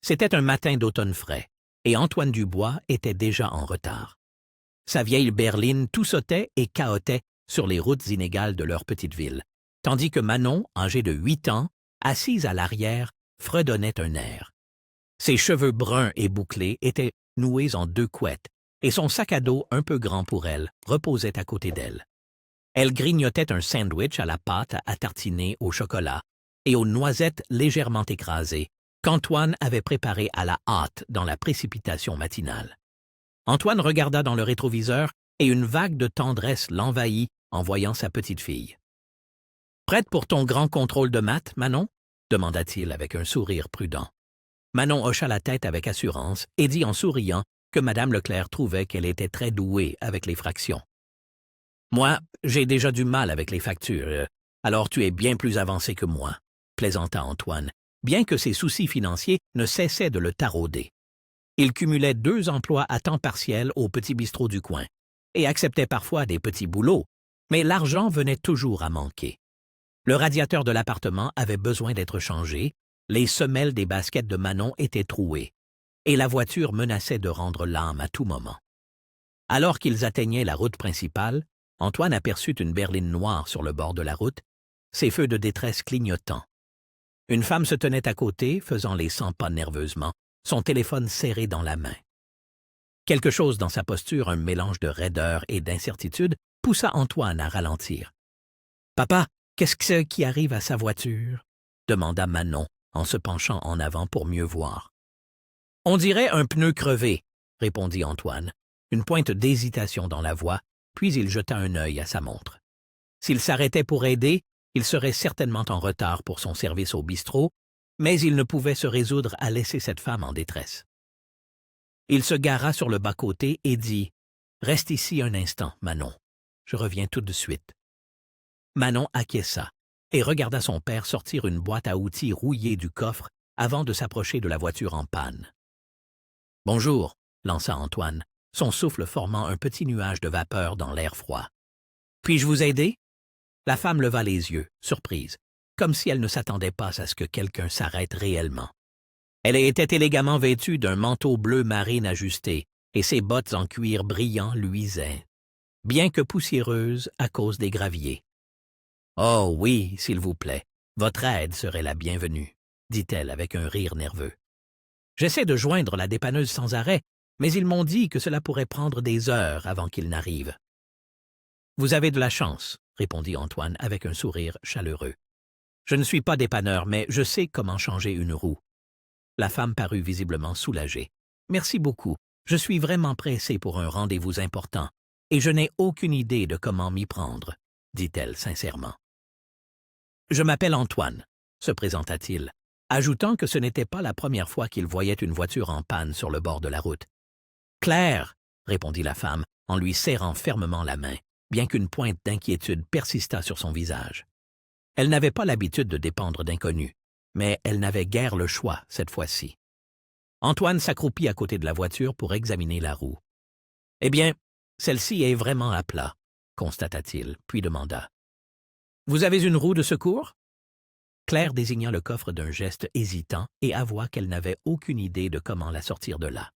C'était un matin d'automne frais, et Antoine Dubois était déjà en retard. Sa vieille berline tout sautait et cahotait sur les routes inégales de leur petite ville, tandis que Manon, âgée de 8 ans, assise à l'arrière, fredonnait un air. Ses cheveux bruns et bouclés étaient noués en 2 couettes, et son sac à dos, un peu grand pour elle, reposait à côté d'elle. Elle grignotait un sandwich à la pâte à tartiner au chocolat et aux noisettes légèrement écrasées qu'Antoine avait préparé à la hâte dans la précipitation matinale. Antoine regarda dans le rétroviseur et une vague de tendresse l'envahit en voyant sa petite fille. « Prête pour ton grand contrôle de maths, Manon ?» demanda-t-il avec un sourire prudent. Manon hocha la tête avec assurance et dit en souriant que Madame Leclerc trouvait qu'elle était très douée avec les fractions. « Moi, j'ai déjà du mal avec les factures, alors tu es bien plus avancé que moi, » plaisanta Antoine, bien que ses soucis financiers ne cessaient de le tarauder. Il cumulait 2 emplois à temps partiel au petit bistrot du coin et acceptait parfois des petits boulots, mais l'argent venait toujours à manquer. Le radiateur de l'appartement avait besoin d'être changé, les semelles des baskets de Manon étaient trouées, et la voiture menaçait de rendre l'âme à tout moment. Alors qu'ils atteignaient la route principale, Antoine aperçut une berline noire sur le bord de la route, ses feux de détresse clignotant. Une femme se tenait à côté, faisant les 100 pas nerveusement, son téléphone serré dans la main. Quelque chose dans sa posture, un mélange de raideur et d'incertitude, poussa Antoine à ralentir. « Papa, qu'est-ce que c'est qui arrive à sa voiture ?» demanda Manon en se penchant en avant pour mieux voir. « On dirait un pneu crevé, » répondit Antoine, une pointe d'hésitation dans la voix, puis il jeta un œil à sa montre. S'il s'arrêtait pour aider, il serait certainement en retard pour son service au bistrot, mais il ne pouvait se résoudre à laisser cette femme en détresse. Il se gara sur le bas-côté et dit « Reste ici un instant, Manon. Je reviens tout de suite. » Manon acquiesça et regarda son père sortir une boîte à outils rouillée du coffre avant de s'approcher de la voiture en panne. « Bonjour, » lança Antoine, son souffle formant un petit nuage de vapeur dans l'air froid. « Puis-je vous aider? » La femme leva les yeux, surprise, comme si elle ne s'attendait pas à ce que quelqu'un s'arrête réellement. Elle était élégamment vêtue d'un manteau bleu marine ajusté, et ses bottes en cuir brillant luisaient, bien que poussiéreuses à cause des graviers. « Oh oui, s'il vous plaît, votre aide serait la bienvenue, » dit-elle avec un rire nerveux. « J'essaie de joindre la dépanneuse sans arrêt, mais ils m'ont dit que cela pourrait prendre des heures avant qu'ils n'arrivent. »« Vous avez de la chance, » répondit Antoine avec un sourire chaleureux. « Je ne suis pas dépanneur, mais je sais comment changer une roue. » La femme parut visiblement soulagée. « Merci beaucoup. Je suis vraiment pressé pour un rendez-vous important, et je n'ai aucune idée de comment m'y prendre, » dit-elle sincèrement. « Je m'appelle Antoine, » se présenta-t-il, ajoutant que ce n'était pas la première fois qu'il voyait une voiture en panne sur le bord de la route. « Claire, » répondit la femme en lui serrant fermement la main, bien qu'une pointe d'inquiétude persistât sur son visage. Elle n'avait pas l'habitude de dépendre d'inconnus, mais elle n'avait guère le choix cette fois-ci. Antoine s'accroupit à côté de la voiture pour examiner la roue. « Eh bien, celle-ci est vraiment à plat, » constata-t-il, puis demanda. « Vous avez une roue de secours? » Claire désigna le coffre d'un geste hésitant et avoua qu'elle n'avait aucune idée de comment la sortir de là.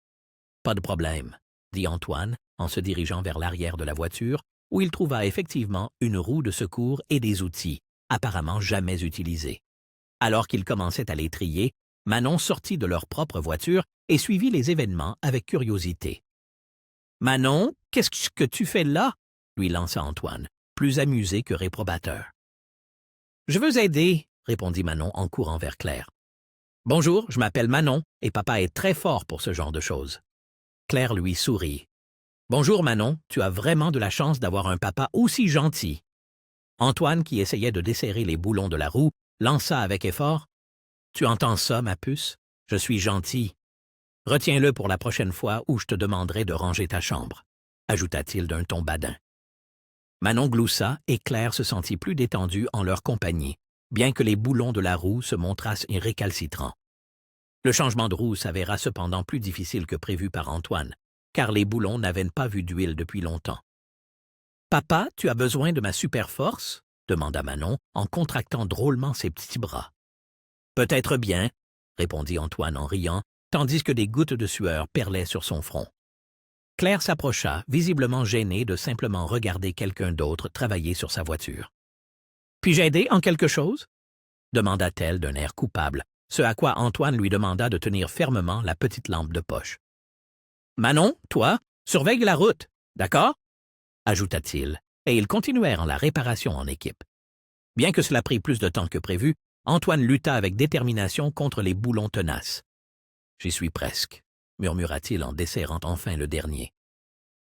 « Pas de problème, » dit Antoine en se dirigeant vers l'arrière de la voiture, où il trouva effectivement une roue de secours et des outils, apparemment jamais utilisés. Alors qu'ils commençaient à les trier, Manon sortit de leur propre voiture et suivit les événements avec curiosité. « Manon, qu'est-ce que tu fais là? » lui lança Antoine, plus amusé que réprobateur. « Je veux aider, » répondit Manon en courant vers Claire. « Bonjour, je m'appelle Manon et papa est très fort pour ce genre de choses. » Claire lui sourit. « Bonjour Manon, tu as vraiment de la chance d'avoir un papa aussi gentil. » Antoine, qui essayait de desserrer les boulons de la roue, lança avec effort. « Tu entends ça, ma puce? Je suis gentil. Retiens-le pour la prochaine fois où je te demanderai de ranger ta chambre, » ajouta-t-il d'un ton badin. Manon gloussa et Claire se sentit plus détendue en leur compagnie, bien que les boulons de la roue se montrassent récalcitrants. Le changement de roue s'avéra cependant plus difficile que prévu par Antoine, car les boulons n'avaient pas vu d'huile depuis longtemps. « Papa, tu as besoin de ma super force? » demanda Manon en contractant drôlement ses petits bras. « Peut-être bien, répondit Antoine en riant, tandis que des gouttes de sueur perlaient sur son front. Claire s'approcha, visiblement gênée de simplement regarder quelqu'un d'autre travailler sur sa voiture. « Puis-je aider en quelque chose? » demanda-t-elle d'un air coupable, ce à quoi Antoine lui demanda de tenir fermement la petite lampe de poche. « Manon, toi, surveille la route, d'accord? » ajouta-t-il, et ils continuèrent en la réparation en équipe. Bien que cela prît plus de temps que prévu, Antoine lutta avec détermination contre les boulons tenaces. « J'y suis presque, » murmura-t-il en desserrant enfin le dernier.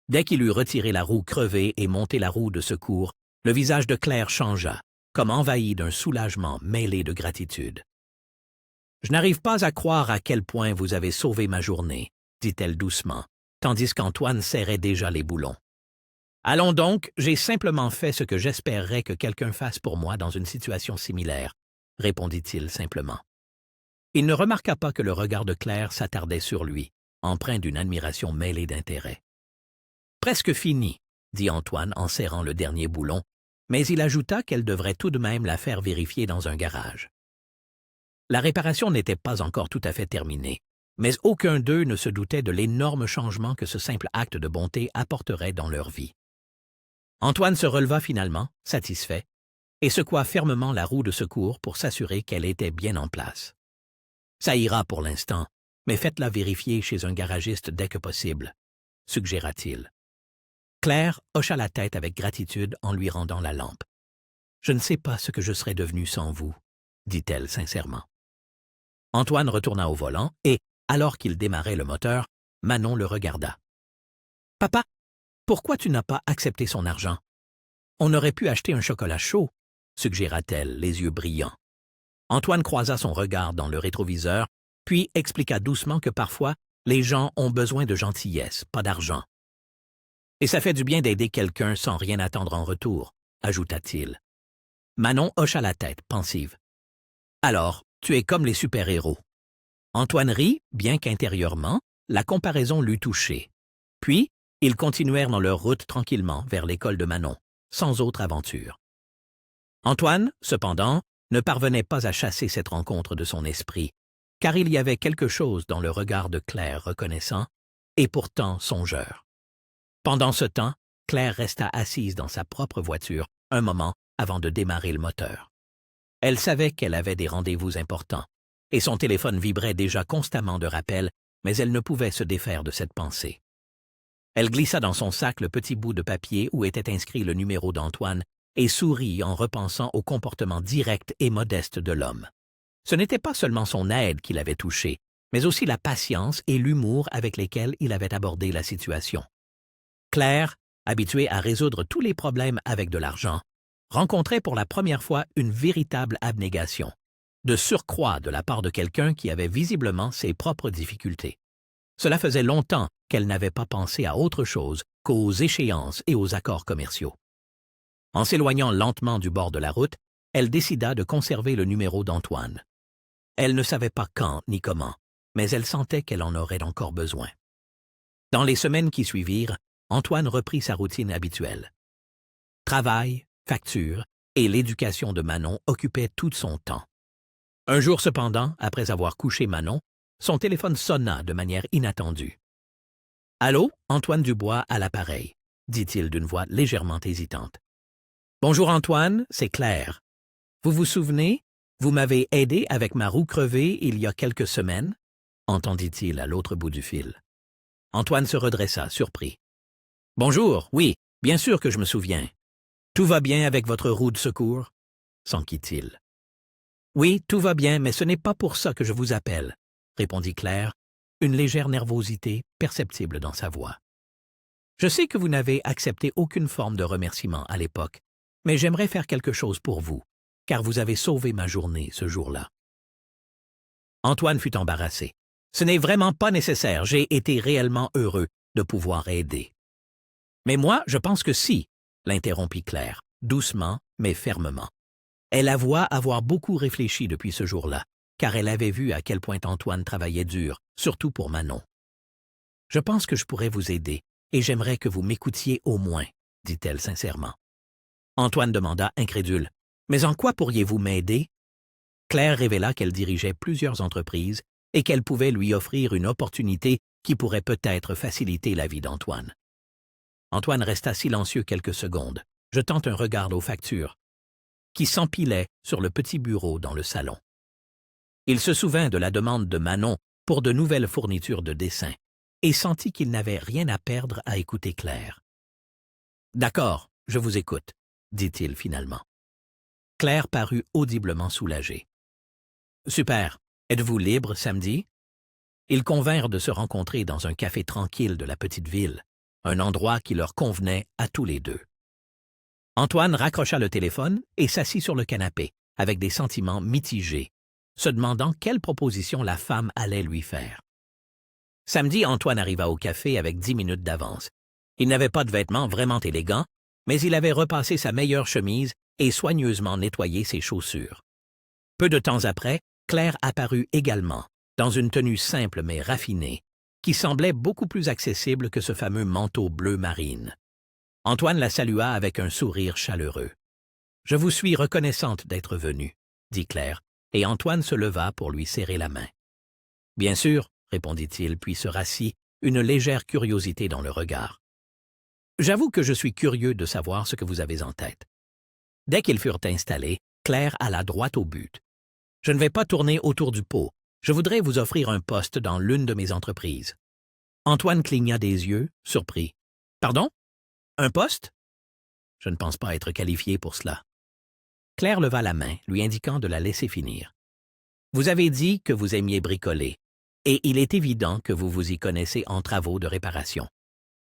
Dès qu'il eut retiré la roue crevée et monté la roue de secours, le visage de Claire changea, comme envahi d'un soulagement mêlé de gratitude. « Je n'arrive pas à croire à quel point vous avez sauvé ma journée, » dit-elle doucement, tandis qu'Antoine serrait déjà les boulons. « Allons donc, j'ai simplement fait ce que j'espérerais que quelqu'un fasse pour moi dans une situation similaire, » répondit-il simplement. Il ne remarqua pas que le regard de Claire s'attardait sur lui, empreint d'une admiration mêlée d'intérêt. « Presque fini, » dit Antoine en serrant le dernier boulon, mais il ajouta qu'elle devrait tout de même la faire vérifier dans un garage. La réparation n'était pas encore tout à fait terminée, mais aucun d'eux ne se doutait de l'énorme changement que ce simple acte de bonté apporterait dans leur vie. Antoine se releva finalement, satisfait, et secoua fermement la roue de secours pour s'assurer qu'elle était bien en place. « Ça ira pour l'instant, mais faites-la vérifier chez un garagiste dès que possible, » suggéra-t-il. Claire hocha la tête avec gratitude en lui rendant la lampe. « Je ne sais pas ce que je serais devenue sans vous, » dit-elle sincèrement. Antoine retourna au volant et, alors qu'il démarrait le moteur, Manon le regarda. « Papa, pourquoi tu n'as pas accepté son argent? On aurait pu acheter un chocolat chaud, » suggéra-t-elle, les yeux brillants. Antoine croisa son regard dans le rétroviseur, puis expliqua doucement que parfois, les gens ont besoin de gentillesse, pas d'argent. « Et ça fait du bien d'aider quelqu'un sans rien attendre en retour, » ajouta-t-il. Manon hocha la tête, pensive. « Alors, tu es comme les super-héros. » Antoine rit, bien qu'intérieurement, la comparaison l'eût touché. Puis, ils continuèrent dans leur route tranquillement vers l'école de Manon, sans autre aventure. Antoine, cependant, ne parvenait pas à chasser cette rencontre de son esprit, car il y avait quelque chose dans le regard de Claire reconnaissant, et pourtant songeur. Pendant ce temps, Claire resta assise dans sa propre voiture un moment avant de démarrer le moteur. Elle savait qu'elle avait des rendez-vous importants, et son téléphone vibrait déjà constamment de rappels, mais elle ne pouvait se défaire de cette pensée. Elle glissa dans son sac le petit bout de papier où était inscrit le numéro d'Antoine et sourit en repensant au comportement direct et modeste de l'homme. Ce n'était pas seulement son aide qui l'avait touché, mais aussi la patience et l'humour avec lesquels il avait abordé la situation. Claire, habituée à résoudre tous les problèmes avec de l'argent, rencontrait pour la première fois une véritable abnégation, de surcroît de la part de quelqu'un qui avait visiblement ses propres difficultés. Cela faisait longtemps qu'elle n'avait pas pensé à autre chose qu'aux échéances et aux accords commerciaux. En s'éloignant lentement du bord de la route, elle décida de conserver le numéro d'Antoine. Elle ne savait pas quand ni comment, mais elle sentait qu'elle en aurait encore besoin. Dans les semaines qui suivirent, Antoine reprit sa routine habituelle. Travail, factures et l'éducation de Manon occupaient tout son temps. Un jour cependant, après avoir couché Manon, son téléphone sonna de manière inattendue. « Allô, Antoine Dubois à l'appareil, » dit-il d'une voix légèrement hésitante. « Bonjour Antoine, c'est Claire. Vous vous souvenez, vous m'avez aidé avec ma roue crevée il y a quelques semaines ?» entendit-il à l'autre bout du fil. Antoine se redressa, surpris. « Bonjour, oui, bien sûr que je me souviens. Tout va bien avec votre roue de secours ?» s'enquit-il. « Oui, tout va bien, mais ce n'est pas pour ça que je vous appelle, » répondit Claire, une légère nervosité perceptible dans sa voix. « Je sais que vous n'avez accepté aucune forme de remerciement à l'époque, mais j'aimerais faire quelque chose pour vous, car vous avez sauvé ma journée ce jour-là. » Antoine fut embarrassé. « Ce n'est vraiment pas nécessaire, j'ai été réellement heureux de pouvoir aider. »« Mais moi, je pense que si, » l'interrompit Claire, doucement mais fermement. Elle avoua avoir beaucoup réfléchi depuis ce jour-là, car elle avait vu à quel point Antoine travaillait dur, surtout pour Manon. « Je pense que je pourrais vous aider, et j'aimerais que vous m'écoutiez au moins, » dit-elle sincèrement. Antoine demanda, incrédule, « Mais en quoi pourriez-vous m'aider? » Claire révéla qu'elle dirigeait plusieurs entreprises et qu'elle pouvait lui offrir une opportunité qui pourrait peut-être faciliter la vie d'Antoine. Antoine resta silencieux quelques secondes, jetant un regard aux factures, qui s'empilaient sur le petit bureau dans le salon. Il se souvint de la demande de Manon pour de nouvelles fournitures de dessin et sentit qu'il n'avait rien à perdre à écouter Claire. « D'accord, je vous écoute, » dit-il finalement. Claire parut audiblement soulagée. « Super, êtes-vous libre samedi? » Ils convinrent de se rencontrer dans un café tranquille de la petite ville, un endroit qui leur convenait à tous les deux. Antoine raccrocha le téléphone et s'assit sur le canapé, avec des sentiments mitigés, se demandant quelle proposition la femme allait lui faire. Samedi, Antoine arriva au café avec 10 minutes d'avance. Il n'avait pas de vêtements vraiment élégants, mais il avait repassé sa meilleure chemise et soigneusement nettoyé ses chaussures. Peu de temps après, Claire apparut également, dans une tenue simple mais raffinée, qui semblait beaucoup plus accessible que ce fameux manteau bleu marine. Antoine la salua avec un sourire chaleureux. « Je vous suis reconnaissante d'être venue, » dit Claire, et Antoine se leva pour lui serrer la main. « Bien sûr, » répondit-il, puis se rassit, une légère curiosité dans le regard. « J'avoue que je suis curieux de savoir ce que vous avez en tête. » Dès qu'ils furent installés, Claire alla droit au but. « Je ne vais pas tourner autour du pot. Je voudrais vous offrir un poste dans l'une de mes entreprises. » Antoine cligna des yeux, surpris. « Pardon? Un poste? Je ne pense pas être qualifié pour cela. » Claire leva la main, lui indiquant de la laisser finir. « Vous avez dit que vous aimiez bricoler, et il est évident que vous vous y connaissez en travaux de réparation.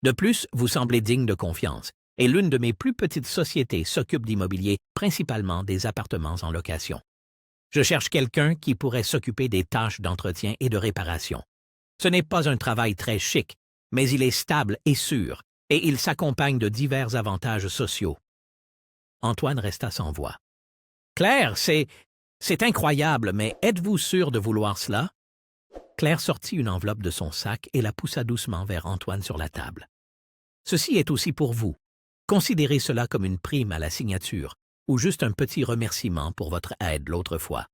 De plus, vous semblez digne de confiance, et l'une de mes plus petites sociétés s'occupe d'immobilier, principalement des appartements en location. Je cherche quelqu'un qui pourrait s'occuper des tâches d'entretien et de réparation. Ce n'est pas un travail très chic, mais il est stable et sûr, et il s'accompagne de divers avantages sociaux. » Antoine resta sans voix. « Claire, c'est incroyable, mais êtes-vous sûre de vouloir cela? » Claire sortit une enveloppe de son sac et la poussa doucement vers Antoine sur la table. « Ceci est aussi pour vous. Considérez cela comme une prime à la signature ou juste un petit remerciement pour votre aide l'autre fois. »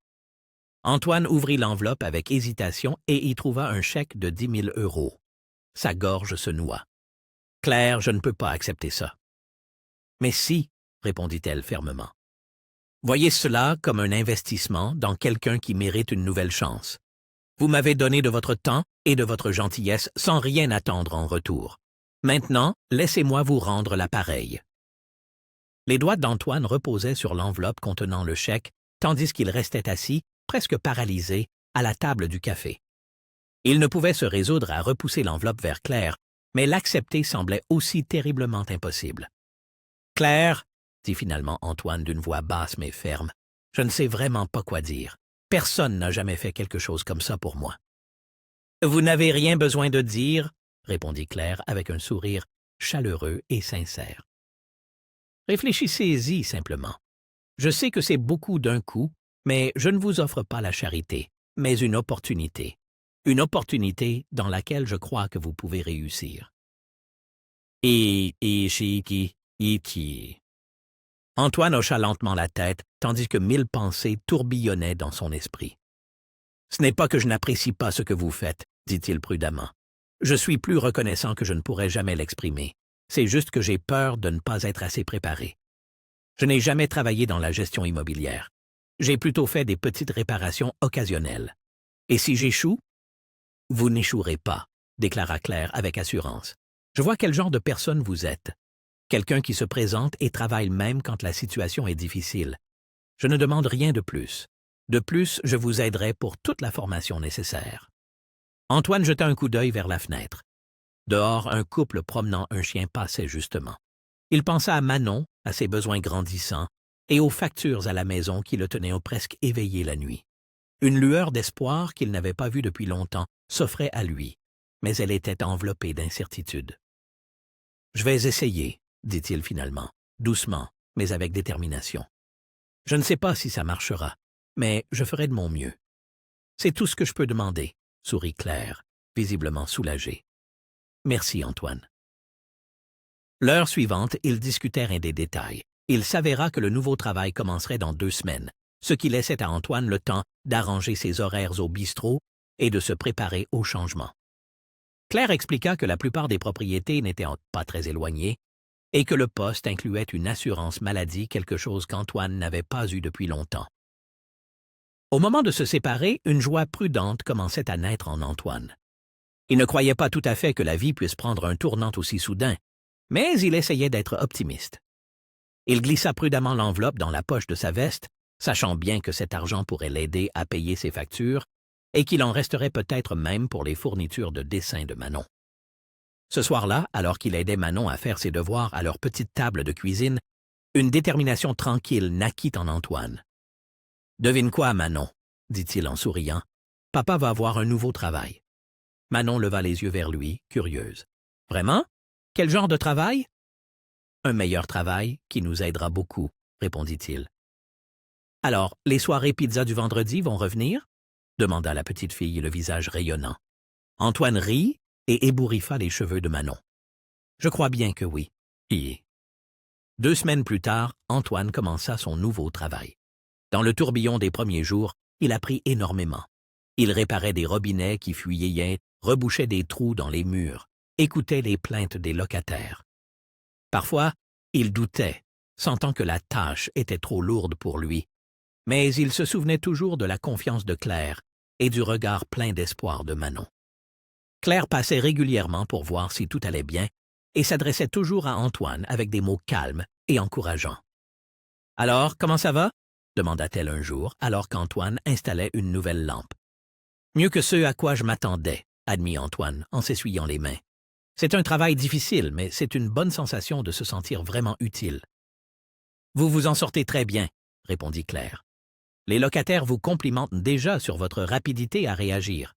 Antoine ouvrit l'enveloppe avec hésitation et y trouva un chèque de 10 000 €. Sa gorge se noua. « Claire, je ne peux pas accepter ça. »« Mais si, » répondit-elle fermement. « Voyez cela comme un investissement dans quelqu'un qui mérite une nouvelle chance. Vous m'avez donné de votre temps et de votre gentillesse sans rien attendre en retour. Maintenant, laissez-moi vous rendre l'appareil. » Les doigts d'Antoine reposaient sur l'enveloppe contenant le chèque, tandis qu'il restait assis, presque paralysé, à la table du café. Il ne pouvait se résoudre à repousser l'enveloppe vers Claire, mais l'accepter semblait aussi terriblement impossible. « Claire, » dit finalement Antoine d'une voix basse mais ferme, « je ne sais vraiment pas quoi dire. Personne n'a jamais fait quelque chose comme ça pour moi. »« Vous n'avez rien besoin de dire, » répondit Claire avec un sourire chaleureux et sincère. « Réfléchissez-y simplement. Je sais que c'est beaucoup d'un coup, mais je ne vous offre pas la charité, mais une opportunité. Une opportunité dans laquelle je crois que vous pouvez réussir. » Antoine hocha lentement la tête, tandis que 1000 pensées tourbillonnaient dans son esprit. « Ce n'est pas que je n'apprécie pas ce que vous faites, » dit-il prudemment. « Je suis plus reconnaissant que je ne pourrais jamais l'exprimer. C'est juste que j'ai peur de ne pas être assez préparé. Je n'ai jamais travaillé dans la gestion immobilière. J'ai plutôt fait des petites réparations occasionnelles. Et si j'échoue? » « Vous n'échouerez pas, » déclara Claire avec assurance. « Je vois quel genre de personne vous êtes. Quelqu'un qui se présente et travaille même quand la situation est difficile. Je ne demande rien de plus. De plus, je vous aiderai pour toute la formation nécessaire. » Antoine jeta un coup d'œil vers la fenêtre. Dehors, un couple promenant un chien passait justement. Il pensa à Manon, à ses besoins grandissants, et aux factures à la maison qui le tenaient presque éveillé la nuit. Une lueur d'espoir qu'il n'avait pas vue depuis longtemps s'offrait à lui, mais elle était enveloppée d'incertitude. « Je vais essayer, » dit-il finalement, doucement, mais avec détermination. « Je ne sais pas si ça marchera, mais je ferai de mon mieux. » « C'est tout ce que je peux demander, » sourit Claire, visiblement soulagée. « Merci, Antoine. » L'heure suivante, ils discutèrent des détails. Il s'avéra que le nouveau travail commencerait dans 2 semaines, ce qui laissait à Antoine le temps d'arranger ses horaires au bistrot et de se préparer au changement. Claire expliqua que la plupart des propriétés n'étaient pas très éloignées et que le poste incluait une assurance maladie, quelque chose qu'Antoine n'avait pas eu depuis longtemps. Au moment de se séparer, une joie prudente commençait à naître en Antoine. Il ne croyait pas tout à fait que la vie puisse prendre un tournant aussi soudain, mais il essayait d'être optimiste. Il glissa prudemment l'enveloppe dans la poche de sa veste, sachant bien que cet argent pourrait l'aider à payer ses factures et qu'il en resterait peut-être même pour les fournitures de dessin de Manon. Ce soir-là, alors qu'il aidait Manon à faire ses devoirs à leur petite table de cuisine, une détermination tranquille naquit en Antoine. « Devine quoi, Manon, » dit-il en souriant, « papa va avoir un nouveau travail. » Manon leva les yeux vers lui, curieuse. « Vraiment? Quel genre de travail? »« Un meilleur travail qui nous aidera beaucoup, » répondit-il. « Alors, les soirées pizza du vendredi vont revenir? » demanda la petite fille, le visage rayonnant. Antoine rit et ébouriffa les cheveux de Manon. « Je crois bien que oui. » 2 semaines plus tard, Antoine commença son nouveau travail. Dans le tourbillon des premiers jours, il apprit énormément. Il réparait des robinets qui fuyaient, rebouchait des trous dans les murs, écoutait les plaintes des locataires. Parfois, il doutait, sentant que la tâche était trop lourde pour lui, mais il se souvenait toujours de la confiance de Claire et du regard plein d'espoir de Manon. Claire passait régulièrement pour voir si tout allait bien et s'adressait toujours à Antoine avec des mots calmes et encourageants. « Alors, comment ça va? » demanda-t-elle un jour, alors qu'Antoine installait une nouvelle lampe. « Mieux que ce à quoi je m'attendais, » admit Antoine en s'essuyant les mains. « C'est un travail difficile, mais c'est une bonne sensation de se sentir vraiment utile. »« Vous vous en sortez très bien, » répondit Claire. « Les locataires vous complimentent déjà sur votre rapidité à réagir. »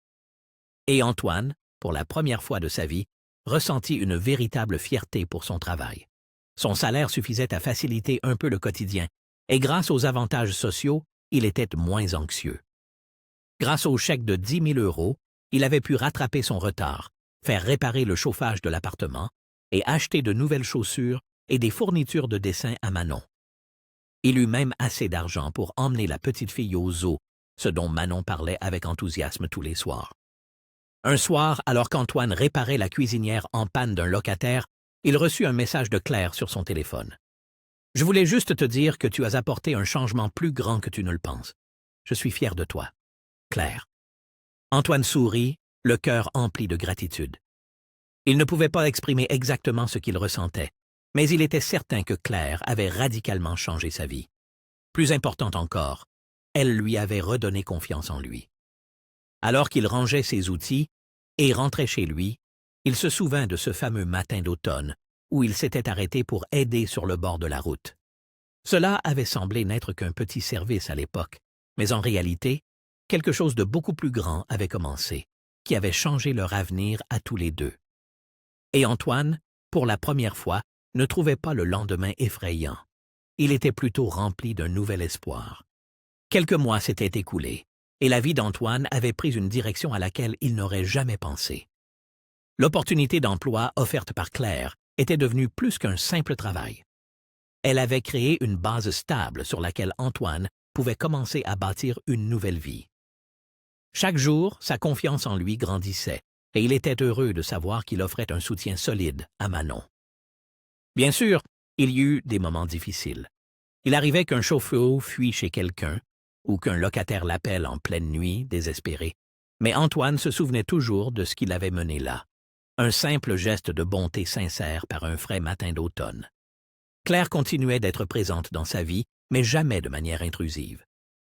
Et Antoine, pour la première fois de sa vie, ressentit une véritable fierté pour son travail. Son salaire suffisait à faciliter un peu le quotidien, et grâce aux avantages sociaux, il était moins anxieux. Grâce au chèque de 10 000 €, il avait pu rattraper son retard, faire réparer le chauffage de l'appartement et acheter de nouvelles chaussures et des fournitures de dessin à Manon. Il eut même assez d'argent pour emmener la petite fille au zoo, ce dont Manon parlait avec enthousiasme tous les soirs. Un soir, alors qu'Antoine réparait la cuisinière en panne d'un locataire, il reçut un message de Claire sur son téléphone. « Je voulais juste te dire que tu as apporté un changement plus grand que tu ne le penses. Je suis fier de toi. Claire. » Antoine sourit, le cœur empli de gratitude. Il ne pouvait pas exprimer exactement ce qu'il ressentait, mais il était certain que Claire avait radicalement changé sa vie. Plus important encore, elle lui avait redonné confiance en lui. Alors qu'il rangeait ses outils et rentrait chez lui, il se souvint de ce fameux matin d'automne où il s'était arrêté pour aider sur le bord de la route. Cela avait semblé n'être qu'un petit service à l'époque, mais en réalité, quelque chose de beaucoup plus grand avait commencé, qui avait changé leur avenir à tous les deux. Et Antoine, pour la première fois, ne trouvait pas le lendemain effrayant. Il était plutôt rempli d'un nouvel espoir. Quelques mois s'étaient écoulés, et la vie d'Antoine avait pris une direction à laquelle il n'aurait jamais pensé. L'opportunité d'emploi offerte par Claire était devenue plus qu'un simple travail. Elle avait créé une base stable sur laquelle Antoine pouvait commencer à bâtir une nouvelle vie. Chaque jour, sa confiance en lui grandissait, et il était heureux de savoir qu'il offrait un soutien solide à Manon. Bien sûr, il y eut des moments difficiles. Il arrivait qu'un chauffe-eau fuit chez quelqu'un, ou qu'un locataire l'appelle en pleine nuit, désespéré, mais Antoine se souvenait toujours de ce qu'il avait mené là. Un simple geste de bonté sincère par un frais matin d'automne. Claire continuait d'être présente dans sa vie, mais jamais de manière intrusive.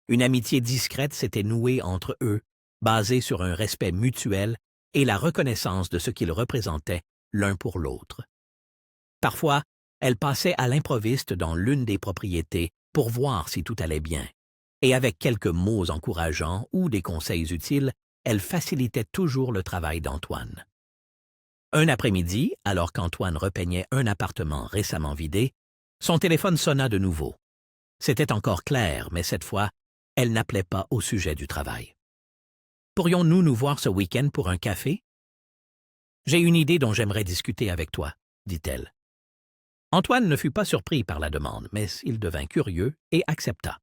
Une amitié discrète s'était nouée entre eux, basée sur un respect mutuel et la reconnaissance de ce qu'ils représentaient l'un pour l'autre. Parfois, elle passait à l'improviste dans l'une des propriétés pour voir si tout allait bien, et avec quelques mots encourageants ou des conseils utiles, elle facilitait toujours le travail d'Antoine. Un après-midi, alors qu'Antoine repeignait un appartement récemment vidé, son téléphone sonna de nouveau. C'était encore Claire, mais cette fois, elle n'appelait pas au sujet du travail. « Pourrions-nous nous voir ce week-end pour un café? »« J'ai une idée dont j'aimerais discuter avec toi, » dit-elle. Antoine ne fut pas surpris par la demande, mais il devint curieux et accepta.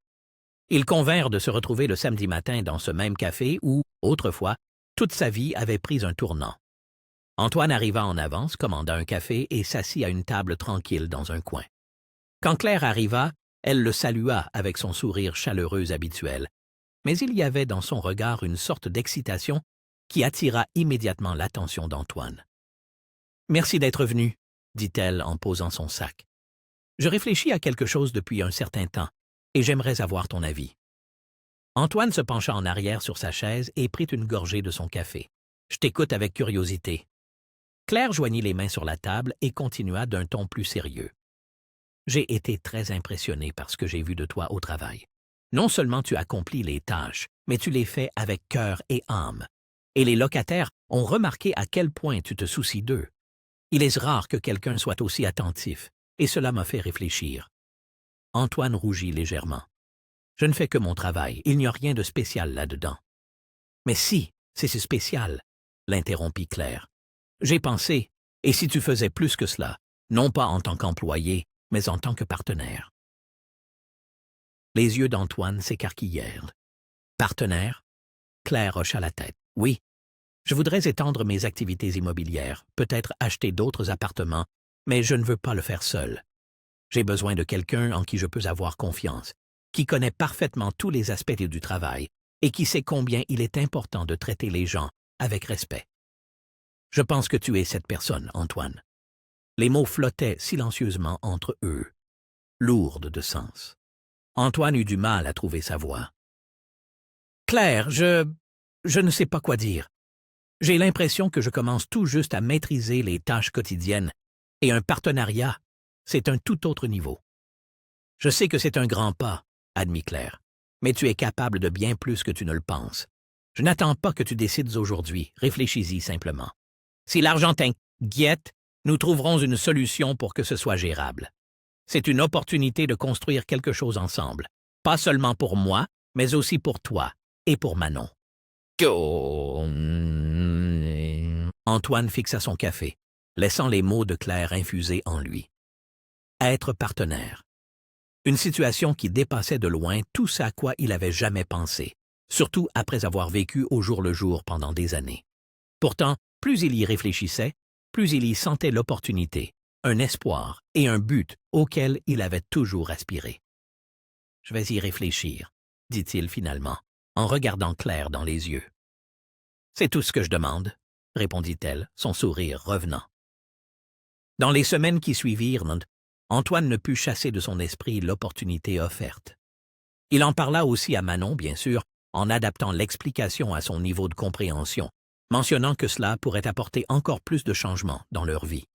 Ils convinrent de se retrouver le samedi matin dans ce même café où, autrefois, toute sa vie avait pris un tournant. Antoine arriva en avance, commanda un café et s'assit à une table tranquille dans un coin. Quand Claire arriva, elle le salua avec son sourire chaleureux habituel, mais il y avait dans son regard une sorte d'excitation qui attira immédiatement l'attention d'Antoine. « Merci d'être venu, » dit-elle en posant son sac. « Je réfléchis à quelque chose depuis un certain temps, et j'aimerais avoir ton avis. » Antoine se pencha en arrière sur sa chaise et prit une gorgée de son café. « Je t'écoute avec curiosité. » Claire joignit les mains sur la table et continua d'un ton plus sérieux. « J'ai été très impressionné par ce que j'ai vu de toi au travail. Non seulement tu accomplis les tâches, mais tu les fais avec cœur et âme. Et les locataires ont remarqué à quel point tu te soucies d'eux. Il est rare que quelqu'un soit aussi attentif, et cela m'a fait réfléchir. » Antoine rougit légèrement. « Je ne fais que mon travail, il n'y a rien de spécial là-dedans. »« Mais si, c'est si spécial, » l'interrompit Claire. « J'ai pensé, et si tu faisais plus que cela, non pas en tant qu'employé, mais en tant que partenaire. » Les yeux d'Antoine s'écarquillèrent. « Partenaire ?» Claire hocha la tête. « Oui, je voudrais étendre mes activités immobilières, peut-être acheter d'autres appartements, mais je ne veux pas le faire seul. J'ai besoin de quelqu'un en qui je peux avoir confiance, qui connaît parfaitement tous les aspects du travail et qui sait combien il est important de traiter les gens avec respect. Je pense que tu es cette personne, Antoine. » Les mots flottaient silencieusement entre eux, lourdes de sens. Antoine eut du mal à trouver sa voix. « Claire, je ne sais pas quoi dire. J'ai l'impression que je commence tout juste à maîtriser les tâches quotidiennes, et un partenariat, c'est un tout autre niveau. »« Je sais que c'est un grand pas, » admit Claire, « mais tu es capable de bien plus que tu ne le penses. Je n'attends pas que tu décides aujourd'hui, réfléchis-y simplement. Si l'argent t'inquiète, nous trouverons une solution pour que ce soit gérable. C'est une opportunité de construire quelque chose ensemble, pas seulement pour moi, mais aussi pour toi et pour Manon. » Antoine fixa son café, laissant les mots de Claire infuser en lui. Être partenaire. Une situation qui dépassait de loin tout ce à quoi il avait jamais pensé, surtout après avoir vécu au jour le jour pendant des années. Pourtant, plus il y réfléchissait, plus il y sentait l'opportunité, un espoir et un but auquel il avait toujours aspiré. « Je vais y réfléchir, » dit-il finalement, en regardant Claire dans les yeux. « C'est tout ce que je demande, » répondit-elle, son sourire revenant. Dans les semaines qui suivirent, Antoine ne put chasser de son esprit l'opportunité offerte. Il en parla aussi à Manon, bien sûr, en adaptant l'explication à son niveau de compréhension, mentionnant que cela pourrait apporter encore plus de changements dans leur vie.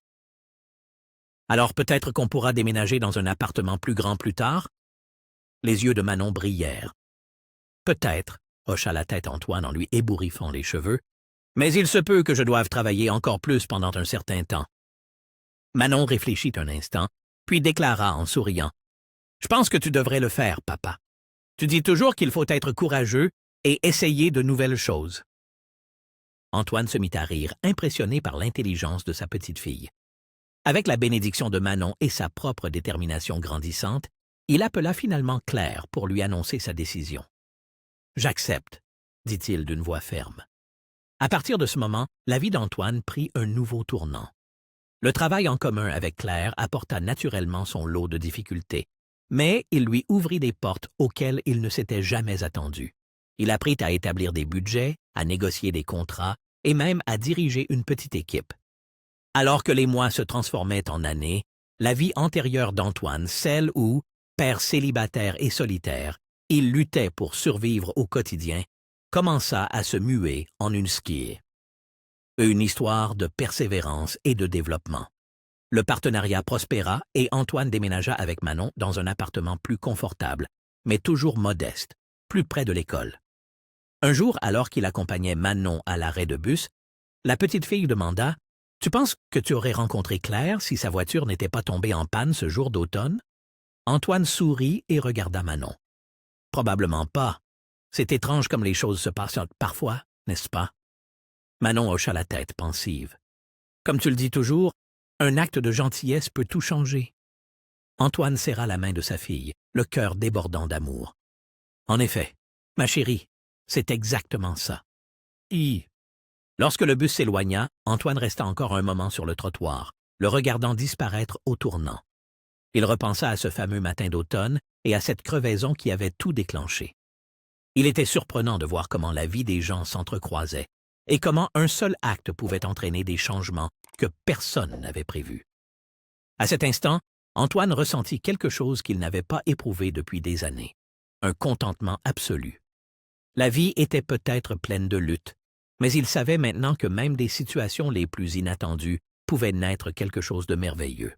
« Alors peut-être qu'on pourra déménager dans un appartement plus grand plus tard? » Les yeux de Manon brillèrent. « Peut-être, » hocha la tête Antoine en lui ébouriffant les cheveux, « mais il se peut que je doive travailler encore plus pendant un certain temps. » Manon réfléchit un instant, puis déclara en souriant. « Je pense que tu devrais le faire, papa. Tu dis toujours qu'il faut être courageux et essayer de nouvelles choses. » Antoine se mit à rire, impressionné par l'intelligence de sa petite fille. Avec la bénédiction de Manon et sa propre détermination grandissante, il appela finalement Claire pour lui annoncer sa décision. « J'accepte, » dit-il d'une voix ferme. À partir de ce moment, la vie d'Antoine prit un nouveau tournant. Le travail en commun avec Claire apporta naturellement son lot de difficultés, mais il lui ouvrit des portes auxquelles il ne s'était jamais attendu. Il apprit à établir des budgets, à négocier des contrats et même à diriger une petite équipe. Alors que les mois se transformaient en années, la vie antérieure d'Antoine, celle où, père célibataire et solitaire, il luttait pour survivre au quotidien, commença à se muer en une skier. Une histoire de persévérance et de développement. Le partenariat prospéra et Antoine déménagea avec Manon dans un appartement plus confortable, mais toujours modeste, plus près de l'école. Un jour, alors qu'il accompagnait Manon à l'arrêt de bus, la petite fille demanda « Tu penses que tu aurais rencontré Claire si sa voiture n'était pas tombée en panne ce jour d'automne? » Antoine sourit et regarda Manon. « Probablement pas. C'est étrange comme les choses se passent parfois, n'est-ce pas? » Manon hocha la tête, pensive. « Comme tu le dis toujours, un acte de gentillesse peut tout changer. » Antoine serra la main de sa fille, le cœur débordant d'amour. En effet, ma chérie, c'est exactement ça. Lorsque le bus s'éloigna, Antoine resta encore un moment sur le trottoir, le regardant disparaître au tournant. Il repensa à ce fameux matin d'automne et à cette crevaison qui avait tout déclenché. Il était surprenant de voir comment la vie des gens s'entrecroisait et comment un seul acte pouvait entraîner des changements que personne n'avait prévus. À cet instant, Antoine ressentit quelque chose qu'il n'avait pas éprouvé depuis des années, un contentement absolu. La vie était peut-être pleine de luttes, mais il savait maintenant que même des situations les plus inattendues pouvaient naître quelque chose de merveilleux.